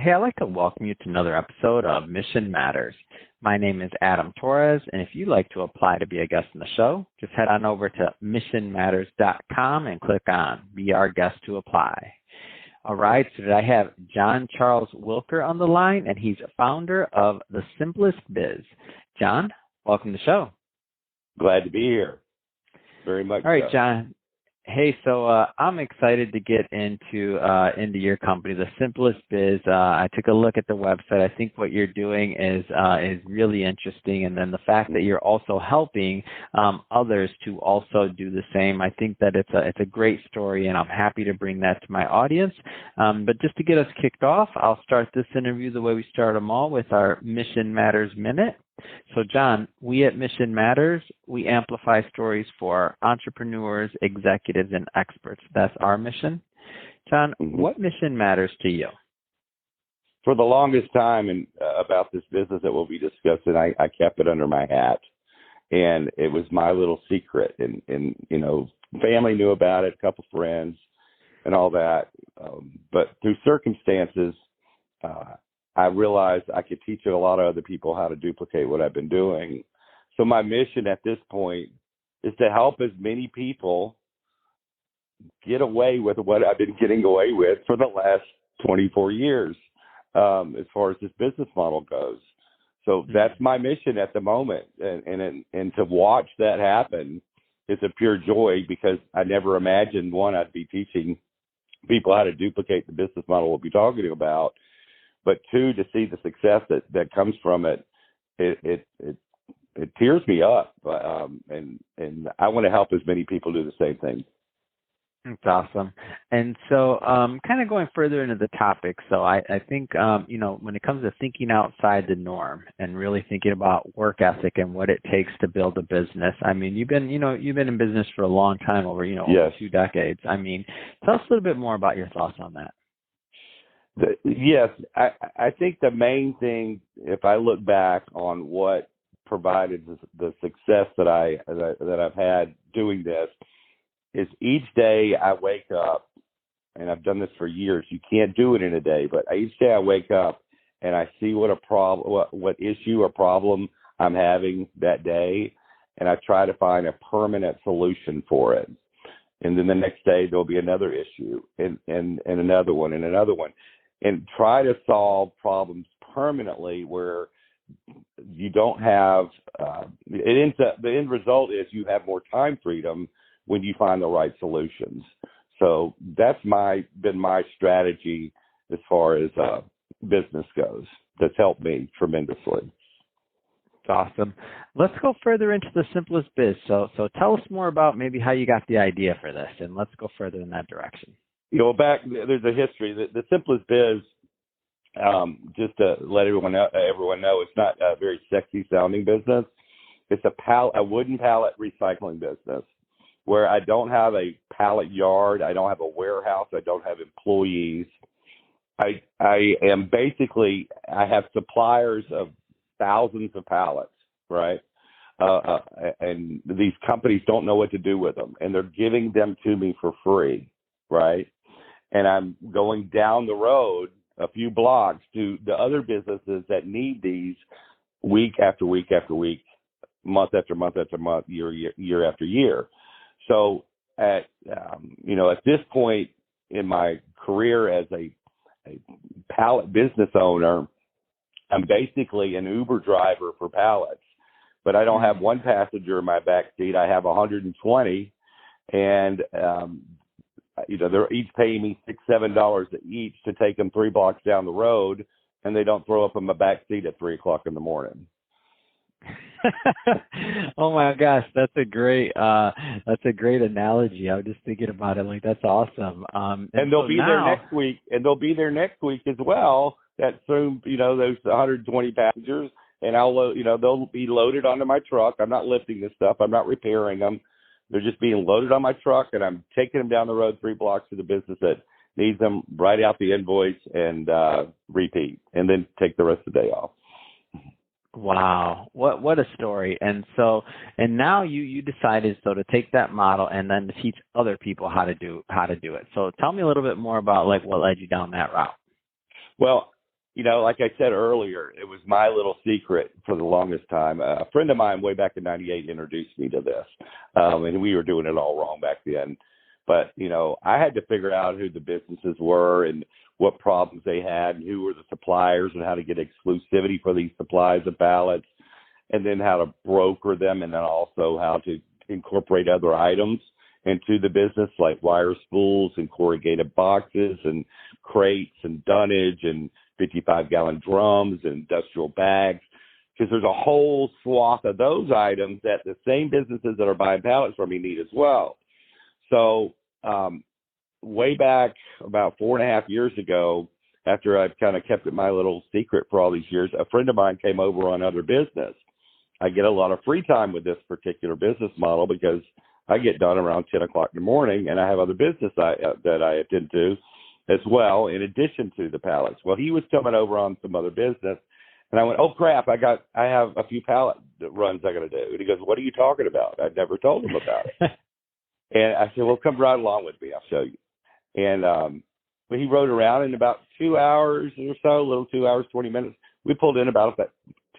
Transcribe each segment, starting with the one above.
Hey, I'd like to welcome you to another episode of Mission Matters. My name is Adam Torres, and if you'd like to apply to be a guest on the show, just head on over to missionmatters.com and click on Be Our Guest to apply. All right, so today I have John Charles Wilker on the line, and he's founder of The Simplest Biz. John, welcome to the show. Glad to be here. Very much. All right, so. John. Hey, so I'm excited to get into your company, The Simplest Biz. I took a look at the website. I think what you're doing is really interesting, and then the fact that you're also helping others to also do the same. I think that it's a great story, and I'm happy to bring that to my audience. But just to get us kicked off, I'll start this interview the way we start them all with our Mission Matters Minute. So, John, we at Mission Matters, we amplify stories for entrepreneurs, executives, and experts. That's our mission. John, what mission matters to you? For the longest time and about this business that we'll be discussing, I kept it under my hat, and it was my little secret. And family knew about it, a couple friends, and all that. But through circumstances, I realized I could teach a lot of other people how to duplicate what I've been doing. So my mission at this point is to help as many people get away with what I've been getting away with for the last 24 years, as far as this business model goes. So that's my mission at the moment. And to watch that happen is a pure joy, because I never imagined, one, I'd be teaching people how to duplicate the business model we'll be talking about. But two, to see the success that comes from it, it tears me up, and I want to help as many people do the same thing. That's awesome. And so kind of going further into the topic, so I think, when it comes to thinking outside the norm and really thinking about work ethic and what it takes to build a business, I mean, you've been in business for a long time, over Yes. over 2 decades. I mean, tell us a little bit more about your thoughts on that. Yes, I think the main thing, if I look back on what provided the success that I've had doing this, is each day I wake up, and I've done this for years. You can't do it in a day, but each day I wake up and I see what issue or problem I'm having that day, and I try to find a permanent solution for it. And then the next day there'll be another issue and another one and another one. And try to solve problems permanently where you don't have, the end result is you have more time freedom when you find the right solutions. So that's been my strategy as far as business goes. That's helped me tremendously. That's awesome. Let's go further into The Simplest Biz. So tell us more about maybe how you got the idea for this, and let's go further in that direction. There's a history. The Simplest Biz, just to let everyone know, it's not a very sexy sounding business. It's a wooden pallet recycling business where I don't have a pallet yard. I don't have a warehouse. I don't have employees. I have suppliers of thousands of pallets, right? And these companies don't know what to do with them, and they're giving them to me for free, right? And I'm going down the road a few blocks to the other businesses that need these week after week after week, month after month after month, year after year. So at this point in my career as a pallet business owner, I'm basically an Uber driver for pallets, but I don't have one passenger in my back seat. I have 120, and they're each paying me $6-7 each to take them 3 blocks down the road, and they don't throw up in my back seat at 3 o'clock in the morning. Oh my gosh, that's a great analogy. I was just thinking about it, like, that's awesome. And they'll be there next week, as well. That soon, those 120 passengers, and they'll be loaded onto my truck. I'm not lifting this stuff. I'm not repairing them. They're just being loaded on my truck, and I'm taking them down the road 3 blocks to the business that needs them, write out the invoice, and repeat, and then take the rest of the day off. Wow, what a story! And now you decided to take that model and then to teach other people how to do it. So tell me a little bit more about what led you down that route. Well, like I said earlier, it was my little secret for the longest time. A friend of mine way back in '98 introduced me to this, and we were doing it all wrong back then. But, I had to figure out who the businesses were and what problems they had and who were the suppliers and how to get exclusivity for these supplies of pallets, and then how to broker them, and then also how to incorporate other items into the business like wire spools and corrugated boxes and crates and dunnage and 55-gallon drums and industrial bags, because there's a whole swath of those items that the same businesses that are buying pallets from me need as well. So way back about 4.5 years ago, after I've kind of kept it my little secret for all these years, a friend of mine came over on other business. I get a lot of free time with this particular business model because I get done around 10 o'clock in the morning, and I have other business that I attend to as well, in addition to the pallets. Well, he was coming over on some other business, and I went, oh, crap, I have a few pallet runs I got to do. And he goes, what are you talking about? I'd never told him about it. And I said, well, come right along with me. I'll show you. And he rode around in about 2 hours or so, a little 2 hours, 20 minutes. We pulled in about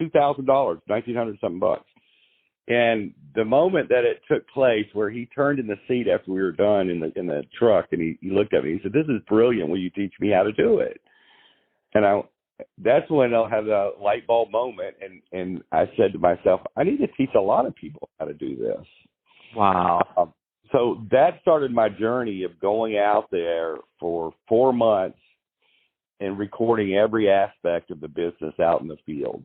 $2,000, $1,900-something bucks. And the moment that it took place where he turned in the seat after we were done in the truck, and he looked at me, he said, this is brilliant. Will you teach me how to do it? And that's when I'll have a light bulb moment. And I said to myself, I need to teach a lot of people how to do this. Wow. So that started my journey of going out there for 4 months and recording every aspect of the business out in the field.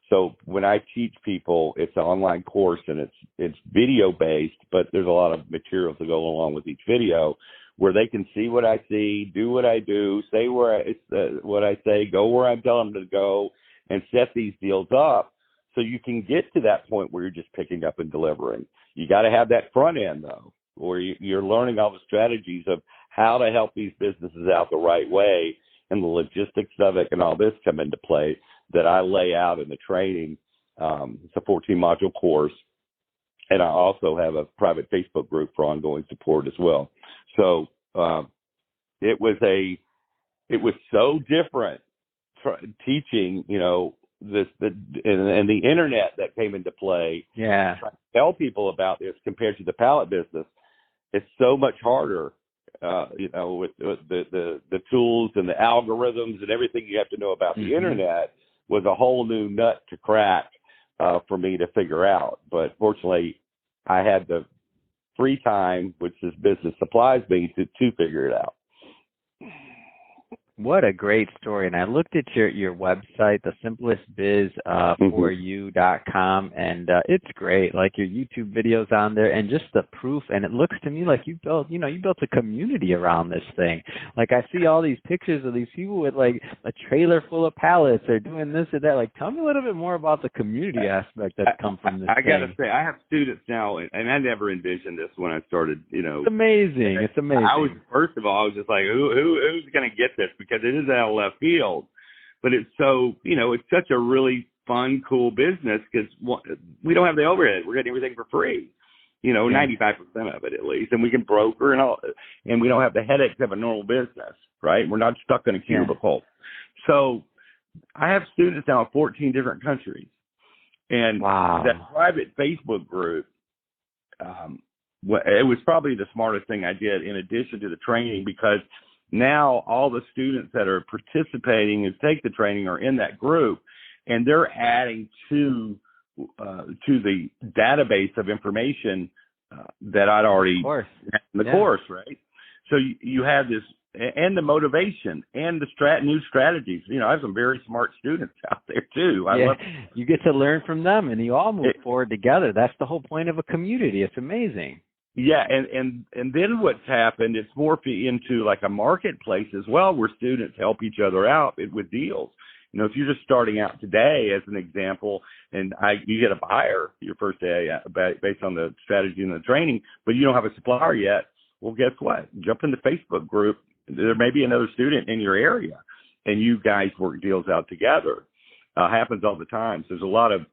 So when I teach people, it's an online course, and it's video based, but there's a lot of materials that go along with each video where they can see what I see, do what I do, say what I say, go where I'm telling them to go, and set these deals up so you can get to that point where you're just picking up and delivering. You got to have that front end, though, where you're learning all the strategies of how to help these businesses out the right way, and the logistics of it and all this come into play that I lay out in the training. It's a 14-module course, and I also have a private Facebook group for ongoing support as well. So it was so different teaching, this and the internet that came into play. Yeah, trying to tell people about this compared to the pallet business. It's so much harder. With the tools and the algorithms and everything you have to know about the internet was a whole new nut to crack for me to figure out. But fortunately, I had the free time, which this business supplies me, to figure it out. What a great story. And I looked at your website, thesimplestbiz4you.com, and it's great. Like your YouTube videos on there and just the proof. And it looks to me like you built a community around this thing. Like I see all these pictures of these people with like a trailer full of pallets. They're doing this or that. Like, tell me a little bit more about the community aspect that's come from this I thing. got to say, I have students now, and I never envisioned this when I started, It's amazing. It's amazing. First of all, I was just like, who's going to get this? Because it is out of left field, but it's so, it's such a really fun, cool business because we don't have the overhead. We're getting everything for free, 95% of it at least, and we can broker and all, and we don't have the headaches of a normal business, right? We're not stuck in a cubicle. Yeah. So I have students now in 14 different countries, and that private Facebook group, it was probably the smartest thing I did in addition to the training, because now all the students that are participating and take the training are in that group, and they're adding to the database of information that I'd already had in the course, right? So you have this, and the motivation and the new strategies. I have some very smart students out there too. You get to learn from them, and you all move forward together. That's the whole point of a community. It's amazing. Yeah, and then what's happened, it's morphed into like a marketplace as well, where students help each other out with deals. If you're just starting out today, as an example, and you get a buyer your first day based on the strategy and the training, but you don't have a supplier yet, well, guess what? Jump in the Facebook group. There may be another student in your area, and you guys work deals out together. Happens all the time. So there's a lot of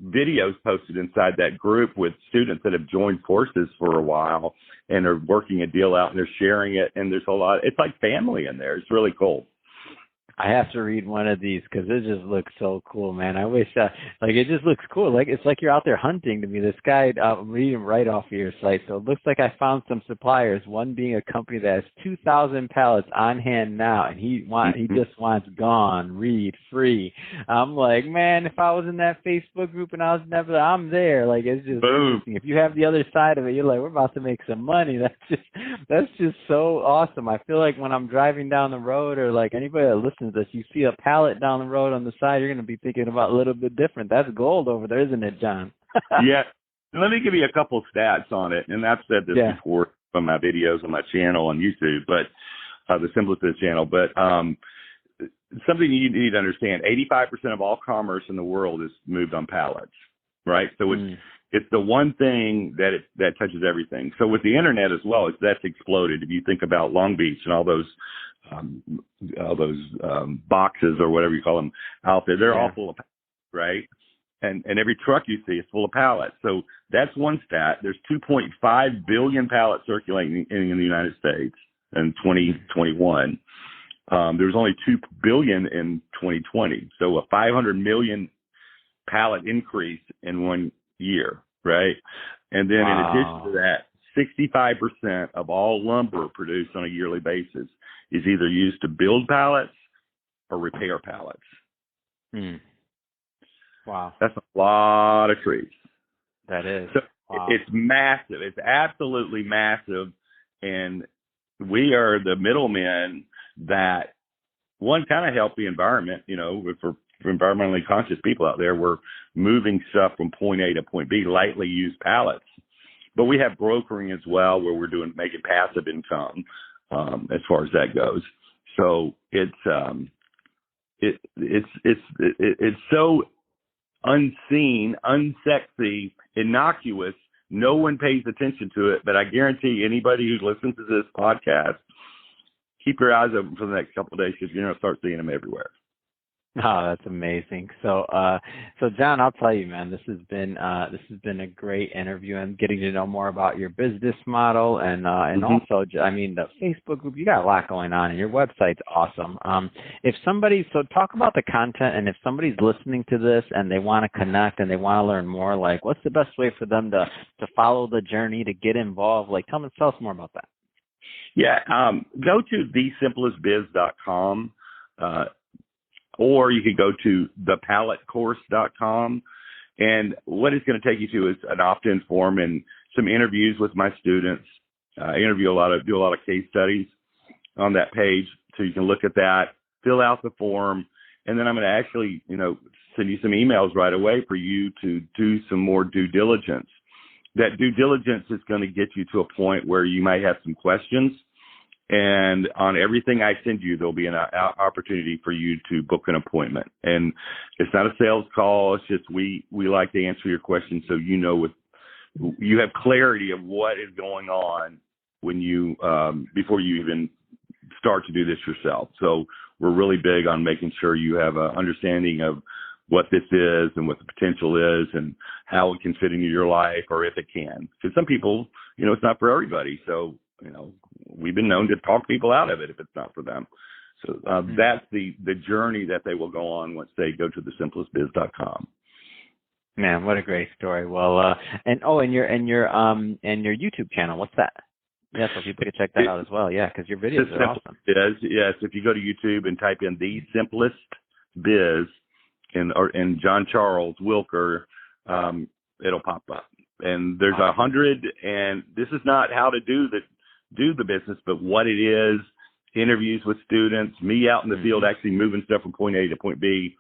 videos posted inside that group with students that have joined forces for a while and are working a deal out, and they're sharing it, and there's a lot. It's like family in there. It's really cool. I have to read one of these because it just looks so cool, man. I wish, like, it just looks cool. Like, it's like you're out there hunting to me. This guy, I'm reading right off of your site. So it looks like I found some suppliers, one being a company that has 2,000 pallets on hand now, and he just wants gone, read, free. I'm like, man, if I was in that Facebook group and I'm there. Like, it's just interesting. If you have the other side of it, you're like, we're about to make some money. That's just so awesome. I feel like when I'm driving down the road, or like anybody that listens to this, you see a pallet down the road on the side, you're going to be thinking about a little bit different. That's gold over there, isn't it, John? Yeah. Let me give you a couple stats on it. And I've said this before on my videos on my channel on YouTube, but the Simplest Biz channel. But something you need to understand, 85% of all commerce in the world is moved on pallets, right? So it's the one thing that touches everything. So with the internet as well, that's exploded. If you think about Long Beach and all those boxes or whatever you call them out there, they're all full of pallets, right? And every truck you see is full of pallets. So that's one stat. There's 2.5 billion pallets circulating in the United States in 2021. There was only 2 billion in 2020. So a 500 million pallet increase in 1 year, right? And then in addition to that, 65% of all lumber produced on a yearly basis is either used to build pallets or repair pallets. Wow. That's a lot of trees. That is. So wow. It's massive. It's absolutely massive. And we are the middlemen that, one, kind of help the environment, for environmentally conscious people out there. We're moving stuff from point A to point B, lightly used pallets. But we have brokering as well, where we're making passive income as far as that goes. So it's so unseen, unsexy, innocuous. No one pays attention to it. But I guarantee anybody who listens to this podcast, keep your eyes open for the next couple of days, because you're going to start seeing them everywhere. Oh, that's amazing. So John, I'll tell you, man, this has been a great interview, and getting to know more about your business model, and also, I mean, the Facebook group. You got a lot going on, and your website's awesome. Talk about the content, and if somebody's listening to this and they want to connect and they want to learn more, like, what's the best way for them to follow the journey, to get involved? Like, tell us more about that. Yeah, go to thesimplestbiz.com. Or you could go to thepalletcourse.com. And what it's going to take you to is an opt-in form and some interviews with my students. I do a lot of case studies on that page. So you can look at that, fill out the form, and then I'm going to actually, send you some emails right away for you to do some more due diligence. That due diligence is going to get you to a point where you might have some questions. And on everything I send you, there'll be an opportunity for you to book an appointment. And it's not a sales call. It's just we like to answer your questions, so you have clarity of what is going on when you before you even start to do this yourself. So we're really big on making sure you have an understanding of what this is and what the potential is and how it can fit into your life, or if it can. Because some people, it's not for everybody. So we've been known to talk people out of it if it's not for them. So that's the journey that they will go on once they go to thesimplestbiz.com. Man, what a great story. Well, and your YouTube channel, what's that? Yeah, so people can check that out as well. Yeah, because your videos are awesome. Yes, if you go to YouTube and type in The Simplest Biz and John Charles Wilker, it'll pop up. And there's 100, and this is not how to do the business, but what it is, interviews with students, me out in the field actually moving stuff from point A to point B.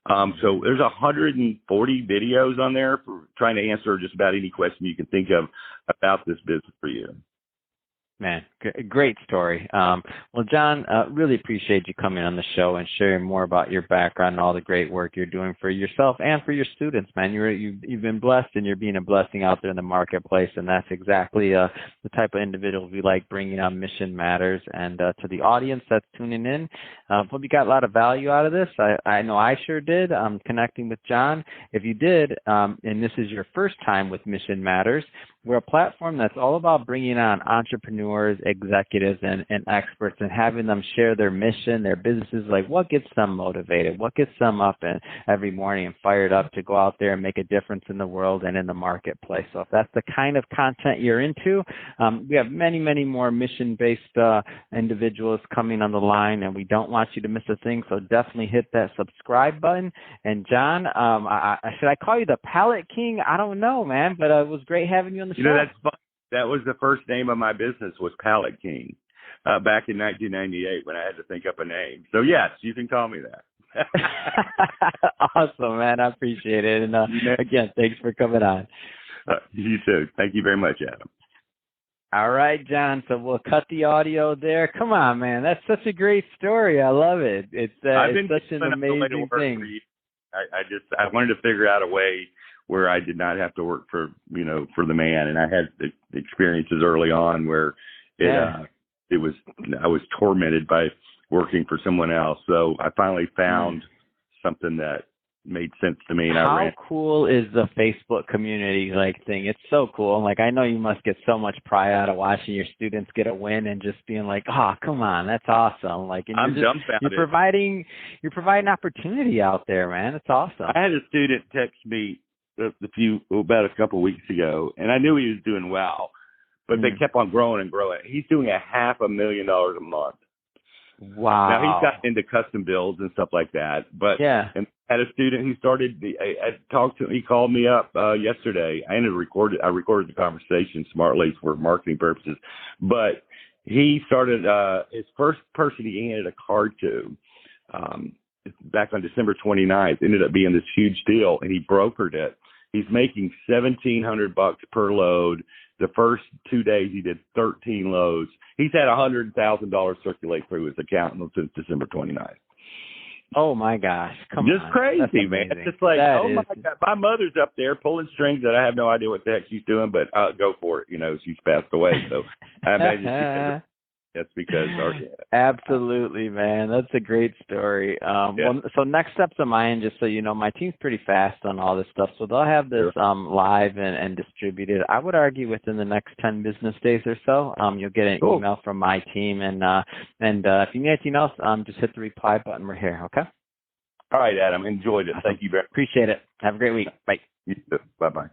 So there's 140 videos on there for trying to answer just about any question you can think of about this business for you. Man, great story. Well, John, really appreciate you coming on the show and sharing more about your background and all the great work you're doing for yourself and for your students, man. You've been blessed, and you're being a blessing out there in the marketplace, and that's exactly the type of individuals we like bringing on Mission Matters. And to the audience that's tuning in, hope you got a lot of value out of this. I know I sure did. Connecting with John. If you did, and this is your first time with Mission Matters, we're a platform that's all about bringing on entrepreneurs, executives, and experts and having them share their mission, their businesses, like what gets them motivated, what gets them up and every morning and fired up to go out there and make a difference in the world and in the marketplace. So if that's the kind of content you're into, we have many, many more mission-based individuals coming on the line, and we don't want you to miss a thing. So definitely hit that subscribe button. And John, should I call you the Pallet King? I don't know, man, but it was great having you on the show. You know, that's fun. That was the first name of my business was Pallet King back in 1998 when I had to think up a name. So yes, you can call me that. Awesome, man. I appreciate it. And again, thanks for coming on. You too. Thank you very much, Adam. All right, John. So we'll cut the audio there. Come on, man. That's such a great story. I love it. It's such an amazing thing. I wanted to figure out a way where I did not have to work for the man. And I had the experiences early on where I was tormented by working for someone else. So I finally found something that made sense to me. And how cool is the Facebook community thing? It's so cool. Like, I know you must get so much pride out of watching your students get a win and just being like, oh, come on, that's awesome. Like, and I'm dumbfounded. You're providing opportunity out there, man. It's awesome. I had a student text me about a couple of weeks ago, and I knew he was doing well, but they kept on growing and growing. He's doing $500,000 a month. Wow. Now he's gotten into custom builds and stuff like that, but and had a student who started. I talked to him. He called me up yesterday. I recorded the conversation smartly for marketing purposes, but he started his first person he handed a card to back on December 29th. Ended up being this huge deal, and he brokered it. He's making $1,700 per load. The first 2 days he did 13 loads. He's had $100,000 circulate through his account since December 29th. Oh my gosh. Come on. Just crazy, man. It's just like, my God, my mother's up there pulling strings that I have no idea what the heck she's doing, but go for it. She's passed away. So I imagine that's because absolutely, man. That's a great story. Well, so next steps on my end, just so you know, my team's pretty fast on all this stuff. So they'll have this live and distributed. I would argue within the next 10 business days or so. You'll get an email from my team, and if you need anything else, just hit the reply button. We're here. Okay. All right, Adam. Enjoyed it. Thank you very much. Appreciate it. Have a great week. Bye. You too. Bye-bye.